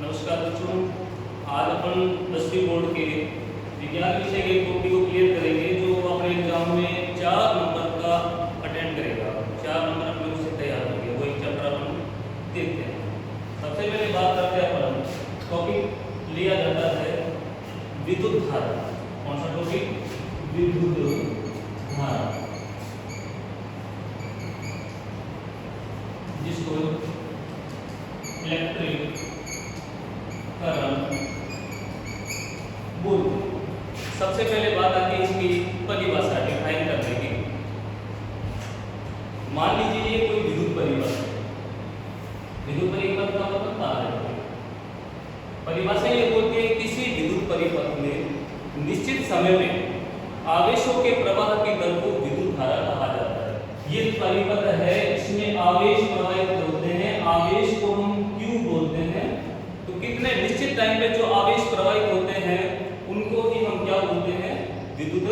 नमस्कार बच्चों, आज अपन 10वीं बोर्ड के विज्ञान विषय के टॉपिक को क्लियर करेंगे जो अपने एग्जाम में 4 नंबर का अटेंड करेगा। 4 नंबर अपने उससे तैयार होंगे, वो एक चैप्टर अपन देखते हैं। सबसे पहले बात करते हैं अपन, टॉपिक लिया जाता है विद्युत धारा। कौन सा टॉपिक? विद्युत धारा, जिसको इलेक्ट्रिक करंट बोलते हैं। सबसे पहले बात आती है इसकी परिभाषा डिफाइन करने की। मान लीजिए ये कोई विद्युत परिपथ है। विद्युत परिपथ का मतलब तार है। परिभाषा ये बोलती है किसी विद्युत परिपथ में निश्चित समय में आवेशों के प्रवाह की दर को विद्युत धारा कहा जाता है। ये परिपथ है, इसमें आवेश प्रवाहित होते हैं। आवेश को हम Q बोलते हैं। तो कितने निश्चित टाइम पे जो आवेश प्रवाहित होते हैं उनको ही हम क्या बोलते हैं? विद्युत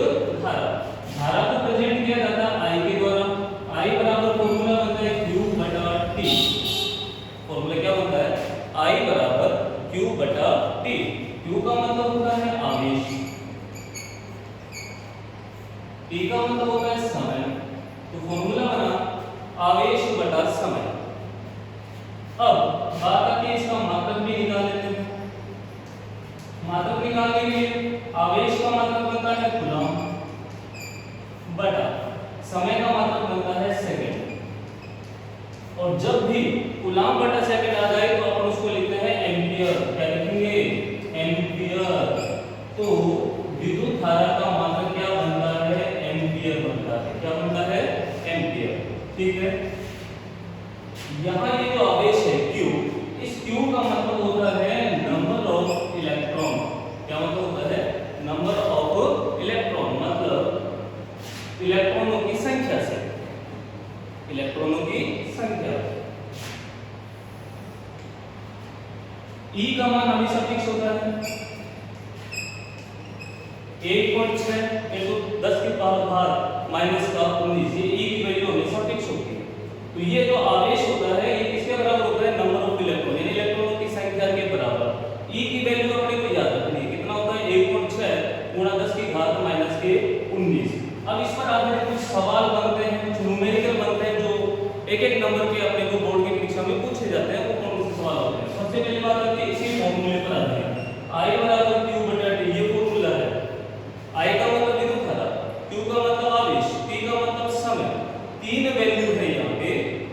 धारा। धारा को प्रेजेंट किया जाता है I के द्वारा। I बराबर फॉर्मूला बनता है Q बटा T। फॉर्मूला क्या बनता है? I बराबर Q बटा T। Q का मतलब होता है आवेश, T का मतलब होता है समय। तो फॉर्मूला बना आवेश बटा समय। अब बात आती है इसका मात्रक भी निकाल लेते हैं। मात्रक निकालने के लिए आवेश का मात्रक बनता है कूलम बटा समय का मात्रक बनता है सेकंड। और जब भी कूलम बटा सेकंड आ जाए तो अपन उसको लिखते हैं एम्पियर। क्या लिखेंगे? एम्पियर। तो विद्युत धारा का मात्रक क्या बनता है? एम्पियर बनता है। क्या बनता है? एम्पियर। ठीक है। यहाँ ये जो आवेश है Q, इस Q का मतलब होता है नंबर ऑफ इलेक्ट्रॉन। क्या मतलब होता है? नंबर ऑफ इलेक्ट्रॉन, मतलब इलेक्ट्रॉनों की संख्या से, इलेक्ट्रॉनों की संख्या। E का मान हमेशा फिक्स होता है 1.6 into 10 की पावर माइनस का 19। ये E की वैल्यू हमेशा फिक्स होती है। तो ये जो आवेश होता है ये किसके बराबर होता है? नंबर ऑफ इलेक्ट्रॉन, यानी इलेक्ट्रॉनों की संख्या के बराबर। E की वैल्यू अपने को याद रखनी है, कितना होता है? 1.6 गुणा 10 की घात माइनस के 19। अब इस पर आधारित कुछ सवाल बनते हैं, कुछ न्यूमेरिकल बनते हैं जो एक एक नंबर के अपने को बोर्ड की परीक्षा में पूछे जाते हैं। वो कौन से सवाल होते हैं? सबसे पहली बात आती है इसी फॉर्मूले पर आती है I बराबर Q बटा T। ये फॉर्मूला है। I का मतलब विद्युत धारा, Q का मतलब आवेश, T का मतलब समय। तीन वैल्यू है यहाँ पे।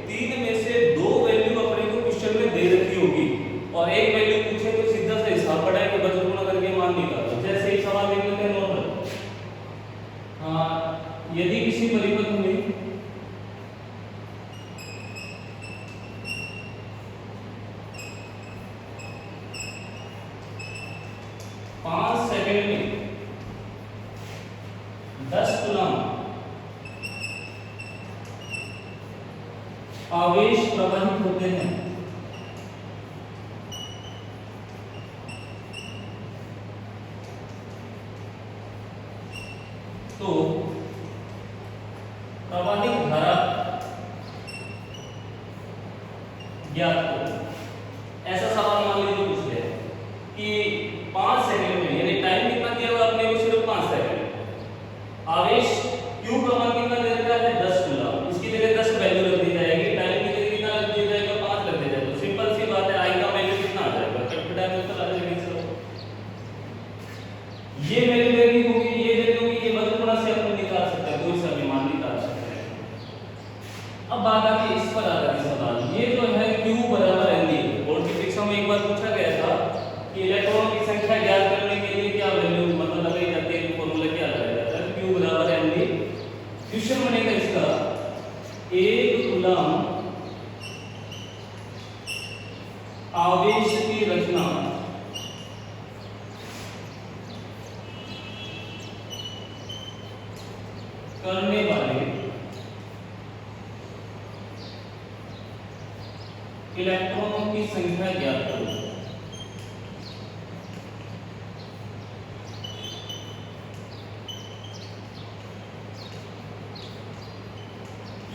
तीन में से दो वैल्यू अपने को क्वेश्चन में दे रखी होगी और एक वैल्यू पूछे तो सीधा सा हिसाब पड़ा है कि बचत गुणा करके मान निकालो। जैसे ही सवाल देख लेते हैं नॉर्मल। यदि किसी परिपथ में पांच सेकंड में 10 कूलम आवेश प्रवाहित होते हैं तो प्रवाहित धारा ज्ञात करो। ऐसा सवाल मान लीजिए पूछ ले कि 5 सेकंड में, यानी टाइम कितना दिया हुआ आपने को? सिर्फ 5 सेकंड। आवेश Q का मान कितना दे रखा है? 10 कूलम। इसकी जगह 10 वैल्यू रख दी जाएगी। टाइम की जगह कितना रख दिया जाएगा? 5 रख दिया जाएगा। तो सिंपल सी बात है I का वैल्यू कितना आ जाएगा? चटपटा में तो आ जाएगा। ये वैल्यू लेनी होगी, ये वैल्यू होगी, ये बचत गुणा से अपन निकाल सकते हैं, कोई सा भी मान निकाल सकते हैं। अब बात आती है इस पर आता है सवाल। ये जो है Q बराबर mv। बोर्ड की परीक्षा में एक बार पूछा गया था कि इलेक्ट्रॉनों की संख्या ज्ञात करने के लिए क्या वैल्यू मतलब लगाई जाती है? फॉर्मूला क्या लगाया जाता है? Q बराबर mv। क्वेश्चन बनेगा इसका, एक कूलम आवेश की रचना करने वाले इलेक्ट्रॉनों की संख्या ज्ञात करो।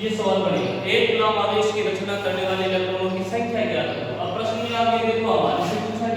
ये सवाल पड़ेगा, एक कूलम आवेश की रचना करने वाले इलेक्ट्रॉनों की संख्या ज्ञात करो। अब प्रश्न में आप ये देखो, हमारे से पूछा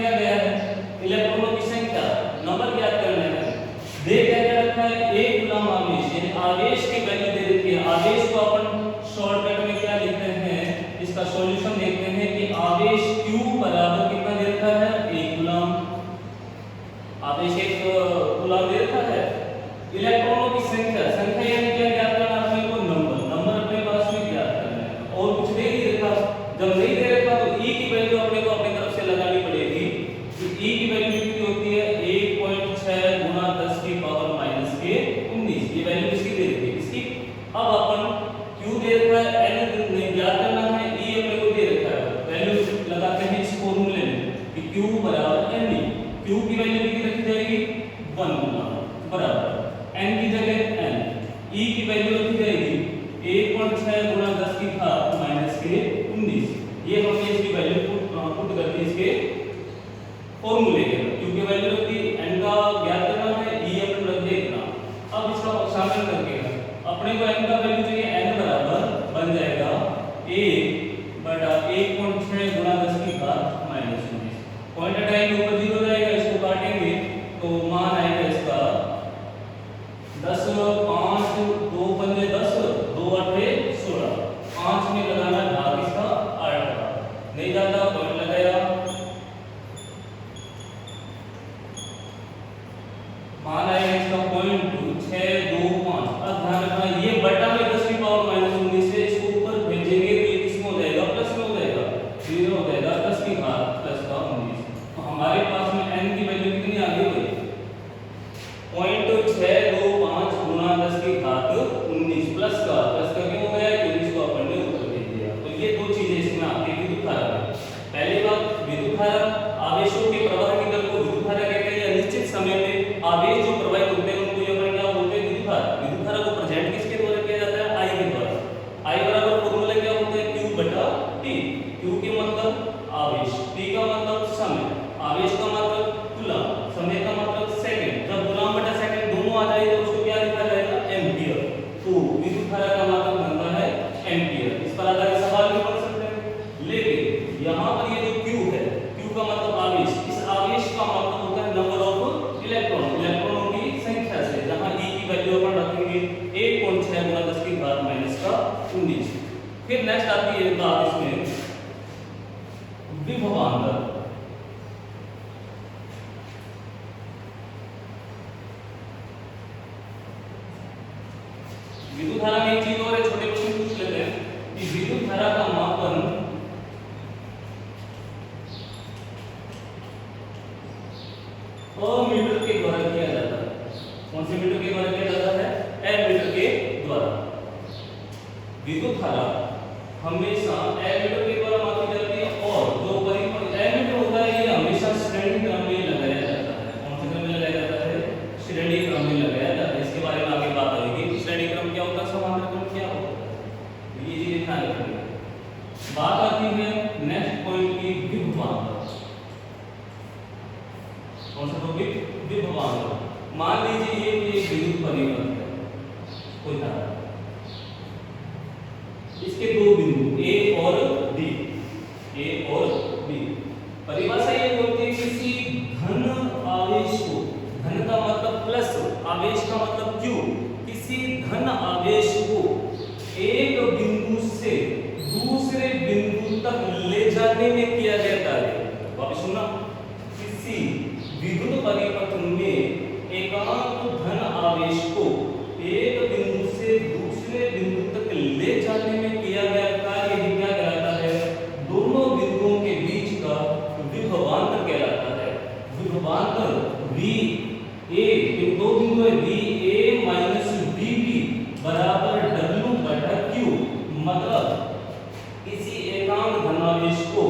इसकी वैल्यू पुट करके इसके फॉर्मूले के क्यू की वैल्यू रख दी, n का ज्ञात करना है, e अपन रख दिया इतना। अब इसका शामिल करके अपने को n का वैल्यू चाहिए, n बराबर बन जाएगा 1/1.6 गुणा 10 की घात -19। पॉइंट हटाएंगे ऊपर 0 हो जाएगा, इसको काटेंगे तो मान आएगा इसका 10 5 2 पंजे 10 2 8 16, 5 में लगाना भाग इसका 8 का नहीं जाता, पॉइंट लगाया, मान आएगा इसका 0.625। अब ध्यान रखना ये बटा में 10 की पावर -19 से इसको ऊपर भेजेंगे तो ये किसमें हो जाएगा, प्लस में हो जाएगा, 0 हो जाएगा 10 की घात प्लस का 19। तो हमारे पास में n की वैल्यू कितनी आ गई भाई, 0.625 गुणा 10 की घात 19 प्लस का क्यों हो गया, क्योंकि इसको अपन ने ऊपर भेज दिया। तो ये दो चीजें इसमें आपके विद्युत धारा है। पहली बात, विद्युत धारा आवेशों के प्रवाह की दर को विद्युत धारा कहते हैं, या निश्चित समय में आवेश जो प्रवाहित होते हैं उनको ये अपन क्या बोलते हैं, विद्युत धारा। विद्युत धारा को प्रेजेंट किसके द्वारा किया जाता है, I के द्वारा। I बराबर फॉर्मूला क्या होता है, Q बटा T। Q के मतलब आवेश, T का मतलब समय, आवेश का मतलब कूलम, समय का मतलब सेकंड। जब कूलम बटा सेकंड दोनों आ जाए तो उसको क्या लिखा जाएगा, एम्पियर। तो विद्युत धारा का मतलब बनता है एम्पियर। इस पर आधारित सवाल भी पढ़ सकते हैं, लेकिन यहाँ पर ये जो Q है, Q का मतलब आवेश, इस आवेश का मतलब होता है नंबर ऑफ इलेक्ट्रॉन, इलेक्ट्रॉनों की संख्या से, जहाँ E की वैल्यू अपन रखेंगे 1.6 गुणा 10 की घात -19। फिर नेक्स्ट आती है बात इसमें विभवांतर। विद्युत धारा में एक चीज और है, छोटे क्वेश्चन पूछ लेते हैं कि विद्युत धारा का मापन मीटर के द्वारा किया जाता है। कौन से मीटर के द्वारा किया जाता है, एमीटर के द्वारा। विद्युत धारा हमेशा एमीटर के द्वारा मापी जाती है, और जो परिपथ एमीटर होता है ये हमेशा श्रेणी क्रम में लगाया जाता है। कौन से क्रम में लगाया जाता है, श्रेणी क्रम में लगाया जाता है। इसके बारे में आगे बात आएगी, श्रेणी क्रम क्या होता है, समांतर क्रम क्या होता है, ये चीज ध्यान रखिए। बात आती है नेक्स्ट पॉइंट की, विभवांतर। कौन सा टॉपिक, विभवांतर। मान लीजिए ये एक विद्युत परिपथ है, कोई धारा, इसके दो बिंदु A और B, A और B। परिभाषा ये बोलती है किसी धन आवेश को, धन का मतलब प्लस, आवेश का मतलब Q, किसी धन आवेश को एक बिंदु से दूसरे बिंदु तक ले जाने में किया गया कार्य। वापस सुनना, किसी विद्युत परिपथ में एकांक धन आवेश को एक बिंदु से दूसरे बिंदु तक ले जाने में किया गया कार्य ही क्या कहलाता है, दोनों बिंदुओं के बीच का विभवांतर कहलाता है। विभवांतर VA, इन दो बिंदु है VA माइनस VB बराबर W बटा Q। मतलब किसी एकांक धन आवेश को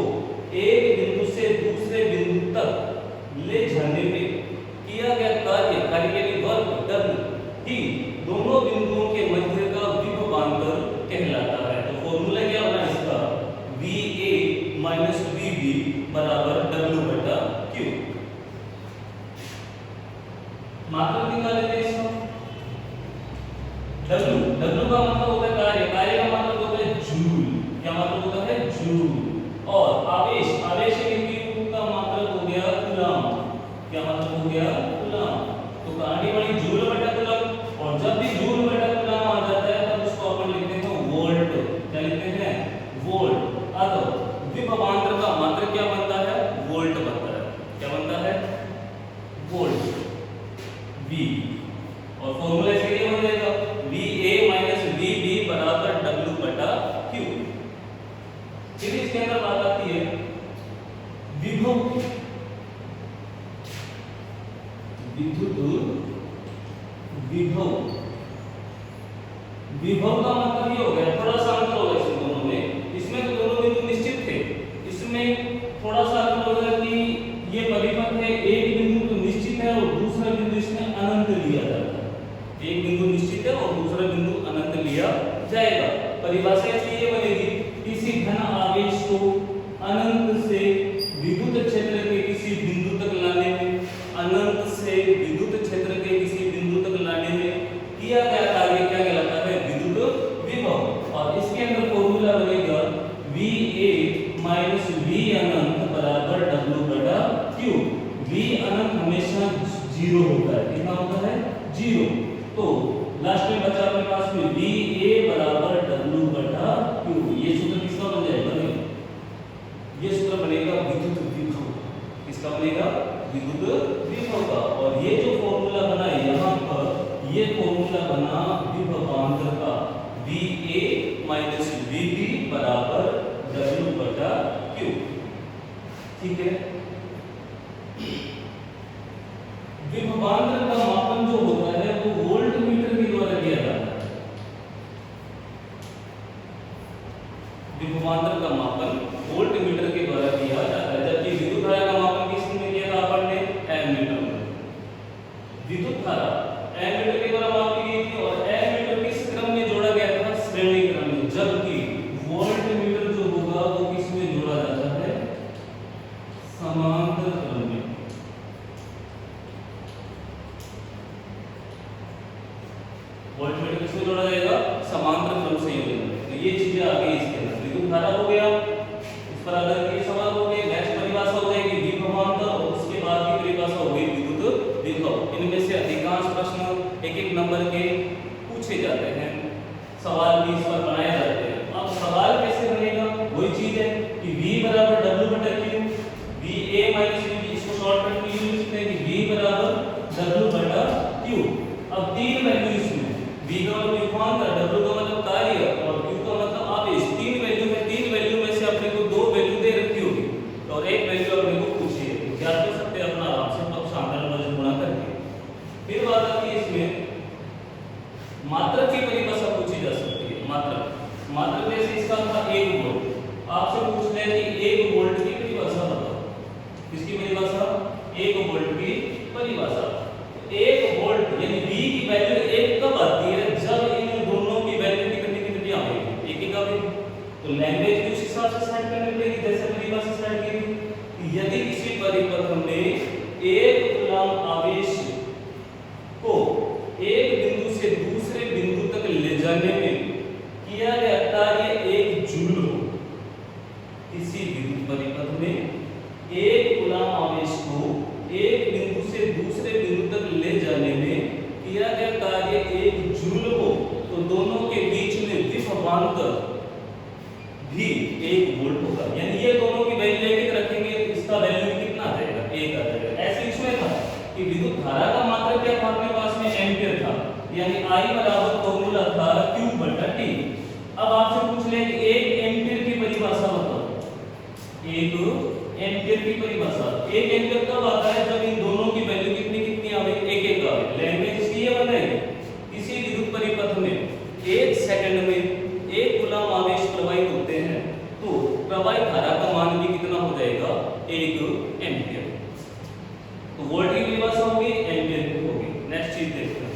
एक बिंदु से दूसरे बिंदु तक ले जाने में किया गया कार्य, के लिए वर्ग W ही दोनों बिंदुओं के मध्य का विभवांतर कहलाता है। तो फॉर्मूला क्या बना इसका, VA माइनस VB बराबर W बटा Q। मात्रक निकाल लेते हैं इसका, W का मतलब होता है कार्य, कार्य का मतलब होता है जूल। क्या मतलब होता है, जूल। और आवेश, आवेश Q का मात्रक हो गया कूलम। क्या मतलब हो गया, कूलम। तो कहानी बड़ी जूल बटा कूलम, और जब भी जूल बटा कूलम आ जाता है तब उसको अपन लिखते हैं वोल्ट। क्या लिखते हैं, वोल्ट। अब विभवांतर का मात्रक क्या बनता है, वोल्ट बनता है। क्या बनता है, वोल्ट V। और फॉर्मूला इसके लिए हो जाएगा VA माइनस VB बराबर W बटा Q। फिर इसके अंदर बात आती है विभव, विद्युत विभव। विभव का मतलब ये हो गया, थोड़ा सा अंतर होगा इसमें दोनों में। इसमें तो दोनों बिंदु निश्चित थे, इसमें थोड़ा सा अंतर होगा कि ये परिपथ है, एक बिंदु तो निश्चित है और दूसरा बिंदु इसमें अनंत लिया जाता है। एक बिंदु निश्चित है और दूसरा बिंदु अनंत लिया जाएगा। परिभाषा इसलिए बनेगी, किसी धन आवेश को अनंत क्यों? v अनंत हमेशा 0 होता है। कितना होता है? 0। तो लास्ट में बचा अपने पास में va बराबर w बटा q। ये सूत्र किसका बन जाएगा? ये सूत्र बनेगा विद्युत विभव। किसका बनेगा? विद्युत विभव का। और ये जो फॉर्मूला बना यहाँ पर, ये फॉर्मूला बना विभवांतर का, va माइनस vb बराबर w बटा q। ठीक है। विभवांतर का मापन जो होता है वो वोल्ट मीटर के द्वारा किया जाता है। विभवांतर का मापन वोल्ट मीटर के द्वारा किया जाता है, जबकि विद्युत धारा का मापन किस में किया था अपन ने? एमीटर में। विद्युत धारा एमीटर के द्वारा मापी गई थी और एमीटर किस क्रम में जोड़ा गया था? श्रेणी क्रम में। जबकि वोल्ट मीटर जो होगा वो किस में जोड़ा जाता है? समांतर क्रम में। वोल्ट मीटर किस में जोड़ा जाएगा? समांतर क्रम से जोड़ा जाएगा। तो ये चीजें आ गई इसके अंदर। विद्युत धारा हो गया, इस पर आधारित के सवाल हो गए। नेक्स्ट परिभाषा हो जाएगी विभवांतर और उसके बाद की परिभाषा हो गई विद्युत विभव। इनमें से अधिकांश प्रश्न एक एक नंबर के पूछे जाते हैं, सवाल भी इस पर बनाए जाते हैं। अब सवाल कैसे बनेगा? वही चीज है कि v बराबर w बटा q, va माइनस vb, इसको शॉर्टकट में यूज करते हैं कि v बराबर w बटा q। अब तीन वैल्यू इसमें, v का मतलब विभवांतर, w का मतलब कार्य और q का मतलब आवेश। तीन वैल्यू में से अपने को दो वैल्यू दे रखी होगी और एक वैल्यू अपने को पूछी है। क्या कर सकते हैं अपना आराम से पक्षांतर वजन गुणा करके। फिर बात आती है इसमें मात्रक की परिभाषा पूछी जा सकती है। मात्रक जैसे इसका था 1 वोल्ट। आपसे पूछ ले कि 1 वोल्ट की परिभाषा बताओ। किसकी परिभाषा? 1 वोल्ट की परिभाषा। 1 वोल्ट यानी v की वैल्यू 1 कब आती है? जब इन दोनों की वैल्यू कितनी आएगी? 1 आएगी। तो लैंग्वेज भी उस हिसाब से सेट करनी पड़ेगी जैसे परिभाषा सेट की थी। यदि किसी परिपथ में एक कूलम आवेश को एक बिंदु से दूसरे बिंदु तक ले जाने में किया गया कार्य 1 जूल हो, किसी विद्युत परिपथ में एक कूलम आवेश को एक बिंदु से दूसरे बिंदु तक ले जाने में किया गया कार्य 1 जूल हो, तो दोनों के बीच में विभवांतर भी 1 वोल्ट होगा। यानी ये दोनों की वैल्यू एक रखेंगे, इसका वैल्यू कितना आ जाएगा? 1 आ जाएगा। ऐसे इसमें था कि विद्युत धारा का मात्रक क्या था अपने पास में? एम्पीयर था। यानी I बराबर फॉर्मूला था Q बटा T। अब आपसे पूछ ले कि 1 एम्पीयर की परिभाषा बताओ। 1 एम्पीयर की परिभाषा, 1 एम्पीयर कब आता है? जब इन दोनों की वैल्यू कितनी आवे? 1 आवे। लैंग्वेज इसकी ये बताएगी किसी विद्युत परिपथ में 1 सेकंड में 1 कूलम आवेश प्रवाहित होते हैं तो प्रवाहित धारा का मान भी कितना हो जाएगा? 1 एम्पीयर। तो वोल्ट की परिभाषा होगी, एम्पीयर की होगी। नेक्स्ट चीज देखते हैं।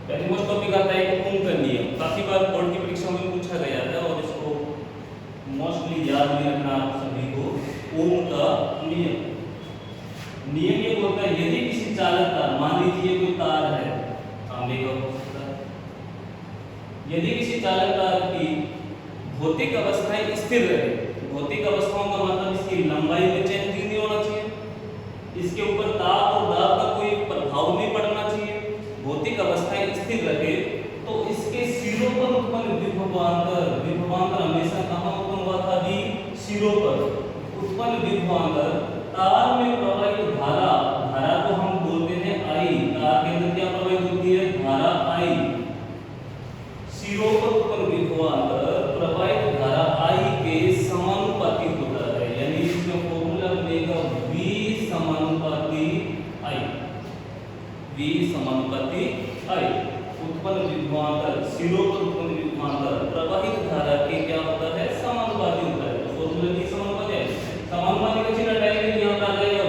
पहले मोस्ट टॉपिक आता है कि ओम का नियम। काफी बार बोर्ड की परीक्षा में पूछा गया था और इसको मोस्टली याद नहीं रखना आप सभी को। ओम का नियम ये बोलता है यदि किसी चालक तार, मान लीजिए कोई तार है, तांबे का हो सकता है, यदि किसी चालक तार की भौतिक अवस्थाएं स्थिर रहे, भौतिक अवस्थाओं का मतलब इसकी लंबाई में चेंज नहीं होना चाहिए, इसके ऊपर ताप और दाब का कोई प्रभाव नहीं पड़ना चाहिए, भौतिक अवस्थाएं स्थिर रहे, तो इसके सिरों पर उत्पन्न विभवांतर हमेशा कहां उत्पन्न हुआ था? भी सिरों पर उत्पन्न विभवांतर तार में प्रवाहित धारा को हम बोलते हैं I। तार के अंदर क्या प्रवाहित होती है? धारा I। सिरों पर उत्पन्न विभवांतर प्रवाहित धारा I के समानुपाती होता है। यानी इसमें फॉर्मूला बनेगा V समानुपाती I। V समानुपाती I। उत्पन्न विभवांतर, सिरों पर उत्पन्न विभवांतर प्रवाहित धारा के क्या होता है? समानुपाती होता है। तो फॉर्मूला V समानुपाती है। समानुपाती का चिन्ह डालेंगे, यहाँ पर आ जाएगा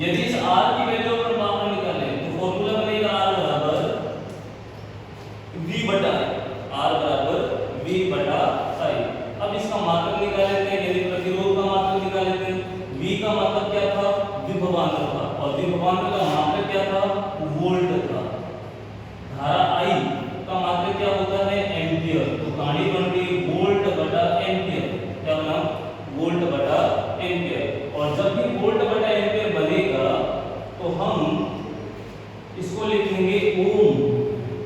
यदि इस r की वैल्यू अपन बाहर निकालें तो फॉर्मूला बनेगा r बराबर v बटा i, r बराबर v बटा i। अब इसका मात्रक निकाल लेते हैं, यदि प्रतिरोध का मात्रक निकाल लेते हैं। v का मात्रक क्या था? विभवांतर था, और विभवांतर का मात्रक क्या था? वोल्ट था। धारा i का मात्रक क्या होता है? एम्पियर। तो कहानी बन गई वोल्ट बटा एम्पियर। क्या बना? वोल्ट बटा एम्पियर। और जब भी वोल्ट बटा एम्पियर बनेगा तो हम इसको लिखेंगे ओम।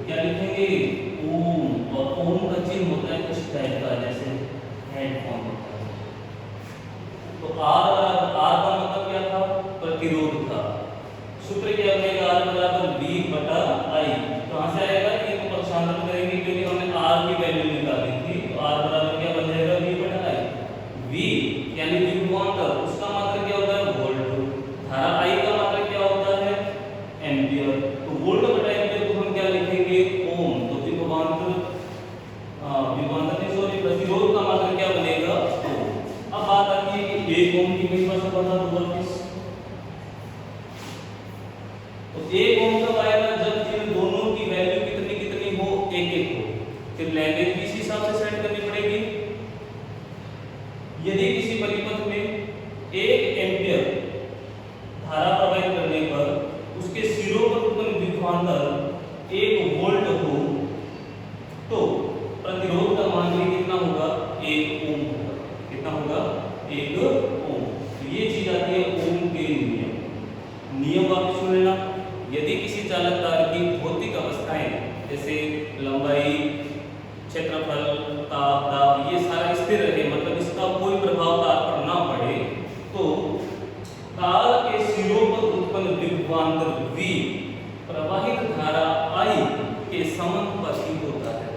क्या लिखेंगे? ओम। और ओम का चिन्ह होता है कुछ टाइप का, जैसे हेडफोन होता है। तो R का मतलब क्या था? प्रतिरोध था। सूत्र क्या बनेगा? R बराबर V बटा I। कहां से आएगा? ये तो पक्षांतर करेंगे क्योंकि हमने R की वैल्यू निकाली थी। तो R बराबर क्या बन जाएगा? V बटा I। V यानी विभवांतर, उसका मात्रक क्या होता है? वोल्ट। धारा I का मात्रक क्या होता है? एम्पियर। तो वोल्ट बटा एम्पियर को हम क्या लिखेंगे? ओम। तो विभवांतर प्रतिरोध का मात्रक क्या बनेगा? ओम। अब बात आती है कि 1 ओम की वैल्यू से बता दो वापस। तो 1 ओम कब आएगा? जब इन दोनों की वैल्यू कितनी कितनी हो? 1 हो। फिर लैंग्वेज भी इसी हिसाब से सेट करनी पड़ेगी। यदि किसी परिपथ में 1 एम्पियर धारा प्रवाहित करने पर उसके सिरों पर उत्पन्न विभवांतर 1 वोल्ट हो तो प्रतिरोध का मान भी कितना होगा? 1 ओम होगा। कितना होगा? 1 ओम। तो ये चीज आती है ओम के नियम। नियम वापस सुन लेना। यदि किसी चालक तार की भौतिक अवस्थाएं जैसे लंबाई, क्षेत्रफल, ताप, दाब, ये सारा स्थिर रहे, मतलब इसका कोई प्रभाव तार पर ना पड़े, तो तार के सिरों पर उत्पन्न विभवांतर V प्रवाहित धारा I के समानुपाती होता है।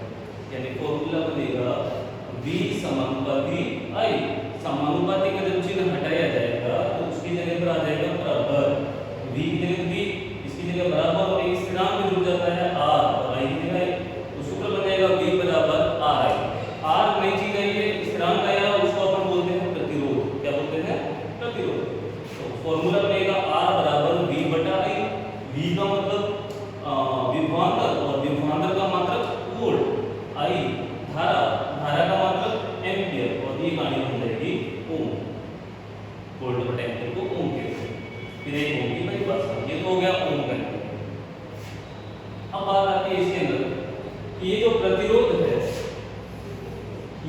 यानी फॉर्मूला बनेगा V समानुपाती I। समानुपाती का जब चिन्ह हटाया जाएगा तो उसकी जगह पर आ जाएगा बराबर। V की जगह V, इसकी जगह बराबर, और एक स्थिरांक में जुड़ जाता है R, और I की जगह I। तो सूत्र बनेगा V बराबर R। R नई चीज आई है, स्थिरांक आया, उसको अपन बोलते हैं प्रतिरोध। क्या बोलते हैं? प्रतिरोध। तो फॉर्मूला बनेगा R बराबर V बटा I। V का मतलब विभवांतर, और विभवांतर का मात्रक वोल्ट। I धारा, धारा का मात्रक एम्पियर, और ये कहानी बन जाएगी ओम। वोल्ट बटा एम्पियर को ओम कहते हैं। फिर एक ओम की परिभाषा। ये तो हो गया ओम का। अब बात आती है इसके अंदर, ये जो प्रतिरोध है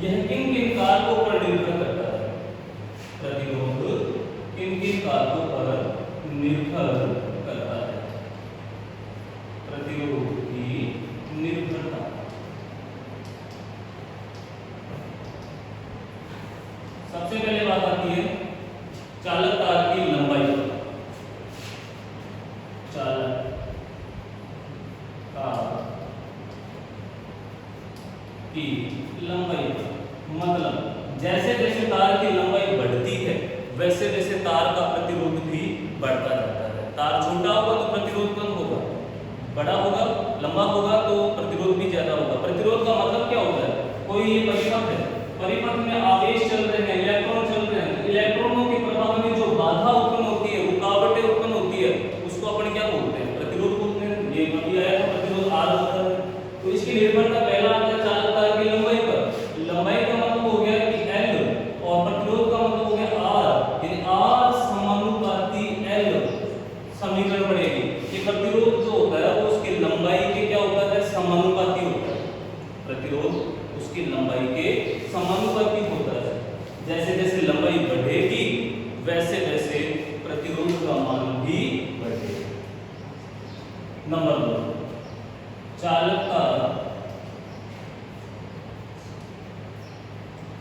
यह किन किन कारकों पर निर्भर करता है? प्रतिरोध किन किन कारकों पर निर्भर करता है? प्रतिरोध की निर्भरता। सबसे पहले बात आती है चालक तार की लंबाई। चालक तार की लंबाई मतलब जैसे जैसे तार की लंबाई बढ़ती है वैसे वैसे तार का प्रतिरोध भी बढ़ता जाता है। तार छोटा होगा तो प्रतिरोध कम होगा, बड़ा होगा, लंबा होगा तो प्रतिरोध भी ज्यादा होगा। प्रतिरोध का मतलब क्या होता है? कोई ये परिपथ है, परिपथ में आवेश चल रहे हैं, इलेक्ट्रॉन चल रहे हैं, इलेक्ट्रॉनों के प्रवाह में जो बाधा उत्पन्न होती है, रुकावटें उत्पन्न होती है, उसको अपन क्या बोलते हैं? प्रतिरोध बोलते हैं। ये अभी आया था प्रतिरोध R होता है। तो इसकी निर्भरता पहला आता है चालक तार की लंबाई पर। लंबाई का मतलब हो गया कि L, और प्रतिरोध का मतलब हो गया R। यानी R समानुपाती L समीकरण पड़ेगी। ये प्रतिरोध जो होता है वो उसकी लंबाई के क्या होता है? समानुपाती होता है। प्रतिरोध उसकी लंबाई के समानुपाती होता है। जैसे जैसे लंबाई बढ़ेगी वैसे वैसे प्रतिरोध का मान भी बढ़ेगा। नंबर 2, चालक तार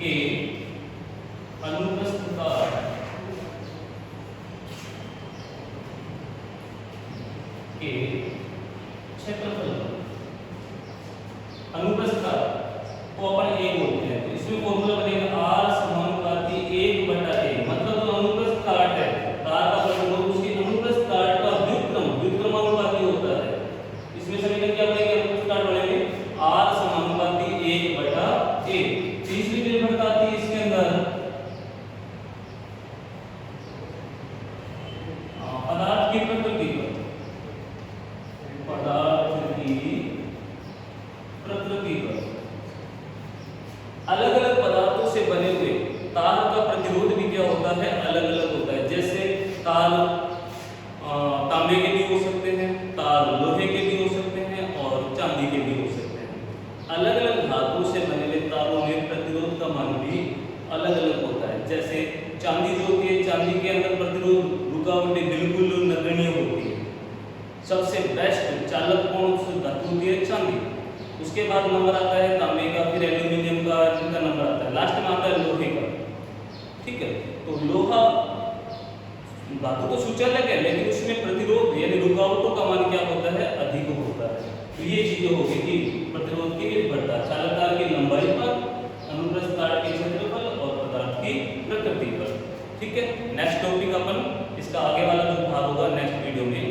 के अनुप्रस्थ तार के क्षेत्रफल। अनुप्रस्थ तार को अपन A बोलते हैं। तो इसमें फॉर्मूला बनेगा R समानुपाती 1 बटा A। मतलब जो अनुप्रस्थ काट है, तार का प्रतिरोध उसके अनुप्रस्थ काट का व्युत्क्रमानुपाती होता है। इसमें समीकरण क्या बनेगा? अनुप्रस्थ काट बनेंगे R समानुपाती 1 बटा A। तीसरी निर्भरता आती है इसके अंदर पदार्थ तार तांबे के भी हो सकते हैं, तार लोहे के भी हो सकते हैं और चांदी के भी हो सकते हैं। अलग अलग धातु से बने हुए तारों में प्रतिरोध का मान भी अलग अलग होता है। जैसे चांदी जो होती है, चांदी के अंदर प्रतिरोध रुकावटें बिल्कुल नगण्य होती है। सबसे बेस्ट चालकपूर्ण धातु होती है चांदी। उसके बाद नंबर आता है तांबे का, फिर एल्यूमिनियम का, इनका नंबर आता है, लास्ट में आता है लोहे का। ठीक है, तो लोहा धातु तो सुचालक है, लेकिन उसमें प्रतिरोध यानी रुकावटों का मान क्या होता है, अधिक होता है। तो ये चीजें हो गई कि प्रतिरोध की निर्भरता चालक तार की लंबाई पर, अनुप्रस्थ तार के क्षेत्रफल और पदार्थ की प्रकृति पर। ठीक है, नेक्स्ट टॉपिक अपन इसका आगे वाला जो भाग होगा नेक्स्ट वीडियो में